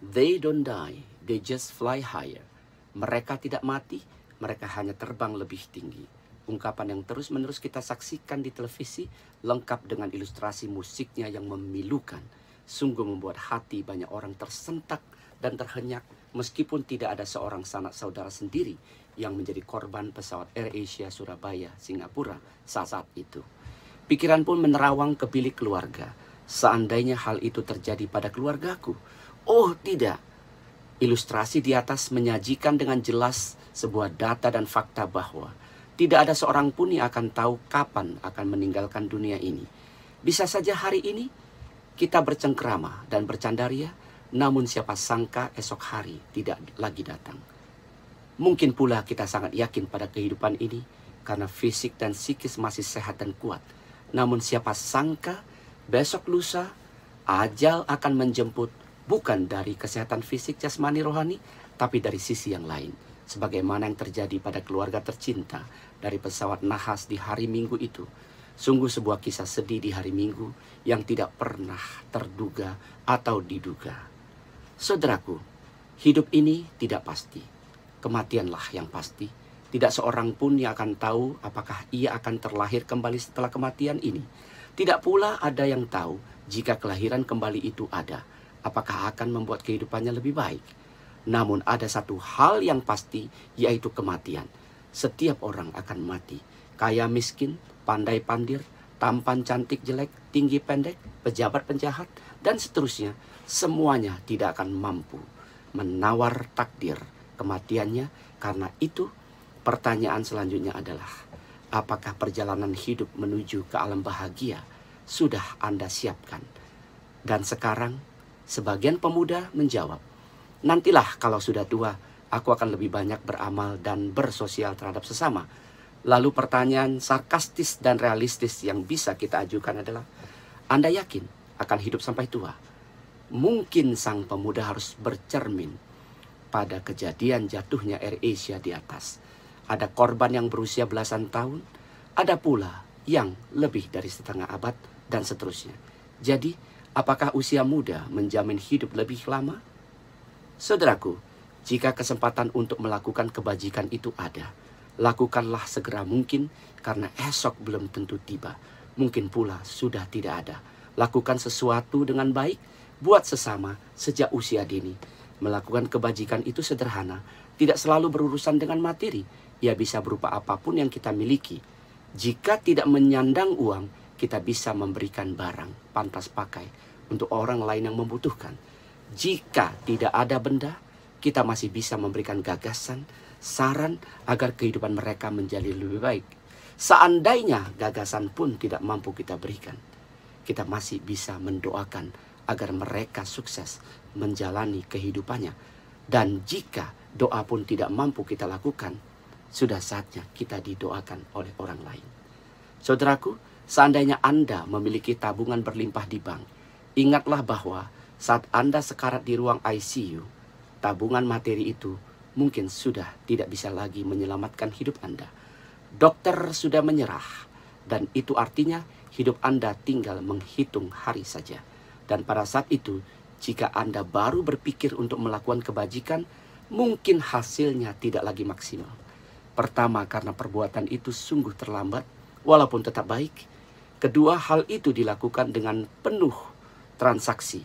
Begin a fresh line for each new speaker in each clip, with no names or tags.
They don't die, they just fly higher. Mereka tidak mati, mereka hanya terbang lebih tinggi. Ungkapan yang terus-menerus kita saksikan di televisi, lengkap dengan ilustrasi musiknya yang memilukan, sungguh membuat hati banyak orang tersentak dan terhenyak, meskipun tidak ada seorang sanak saudara sendiri yang menjadi korban pesawat AirAsia Surabaya, Singapura saat itu. Pikiran pun menerawang ke bilik keluarga. Seandainya hal itu terjadi pada keluargaku. Oh tidak. Ilustrasi di atas menyajikan dengan jelas sebuah data dan fakta bahwa tidak ada seorang pun yang akan tahu kapan akan meninggalkan dunia ini. Bisa saja hari ini kita bercengkrama dan bercandaria, namun siapa sangka esok hari tidak lagi datang. Mungkin pula kita sangat yakin pada kehidupan ini karena fisik dan psikis masih sehat dan kuat. Namun siapa sangka besok lusa ajal akan menjemput, bukan dari kesehatan fisik, jasmani, rohani, tapi dari sisi yang lain. Sebagaimana yang terjadi pada keluarga tercinta dari pesawat nahas di hari Minggu itu. Sungguh sebuah kisah sedih di hari Minggu yang tidak pernah terduga atau diduga. Saudaraku, hidup ini tidak pasti. Kematianlah yang pasti. Tidak seorang pun yang akan tahu apakah ia akan terlahir kembali setelah kematian ini. Tidak pula ada yang tahu jika kelahiran kembali itu ada, apakah akan membuat kehidupannya lebih baik. Namun ada satu hal yang pasti, yaitu kematian. Setiap orang akan mati. Kaya miskin, pandai pandir, tampan cantik jelek, tinggi pendek, pejabat penjahat, dan seterusnya. Semuanya tidak akan mampu menawar takdir kematiannya. Karena itu pertanyaan selanjutnya adalah, apakah perjalanan hidup menuju ke alam bahagia sudah Anda siapkan? Dan sekarang sebagian pemuda menjawab, nantilah kalau sudah tua, aku akan lebih banyak beramal dan bersosial terhadap sesama. Lalu pertanyaan sarkastis dan realistis yang bisa kita ajukan adalah, Anda yakin akan hidup sampai tua? Mungkin sang pemuda harus bercermin pada kejadian jatuhnya AirAsia di atas. Ada korban yang berusia belasan tahun, ada pula yang lebih dari setengah abad, dan seterusnya. Jadi, apakah usia muda menjamin hidup lebih lama? Saudaraku, jika kesempatan untuk melakukan kebajikan itu ada, lakukanlah segera mungkin, karena esok belum tentu tiba. Mungkin pula sudah tidak ada. Lakukan sesuatu dengan baik, buat sesama sejak usia dini. Melakukan kebajikan itu sederhana, tidak selalu berurusan dengan materi. Ia bisa berupa apapun yang kita miliki. Jika tidak menyandang uang, kita bisa memberikan barang pantas pakai untuk orang lain yang membutuhkan. Jika tidak ada benda, kita masih bisa memberikan gagasan, saran agar kehidupan mereka menjadi lebih baik. Seandainya gagasan pun tidak mampu kita berikan, kita masih bisa mendoakan agar mereka sukses menjalani kehidupannya. Dan jika doa pun tidak mampu kita lakukan, sudah saatnya kita didoakan oleh orang lain. Saudaraku, seandainya Anda memiliki tabungan berlimpah di bank, ingatlah bahwa saat Anda sekarat di ruang ICU, tabungan materi itu mungkin sudah tidak bisa lagi menyelamatkan hidup Anda. Dokter sudah menyerah, dan itu artinya hidup Anda tinggal menghitung hari saja. Dan pada saat itu, jika Anda baru berpikir untuk melakukan kebajikan, mungkin hasilnya tidak lagi maksimal. Pertama, karena perbuatan itu sungguh terlambat, walaupun tetap baik. Kedua, hal itu dilakukan dengan penuh transaksi,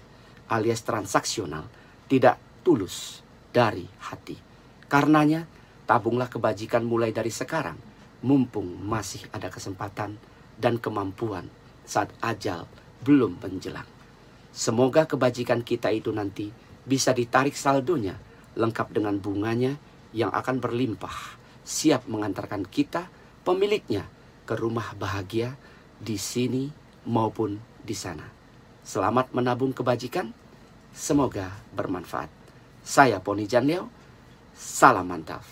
alias transaksional, tidak tulus dari hati. Karenanya, tabunglah kebajikan mulai dari sekarang, mumpung masih ada kesempatan dan kemampuan saat ajal belum menjelang. Semoga kebajikan kita itu nanti bisa ditarik saldonya, lengkap dengan bunganya yang akan berlimpah, siap mengantarkan kita, pemiliknya, ke rumah bahagia di sini maupun di sana. Selamat menabung kebajikan, semoga bermanfaat. Saya Poni Janleo, salam mantap.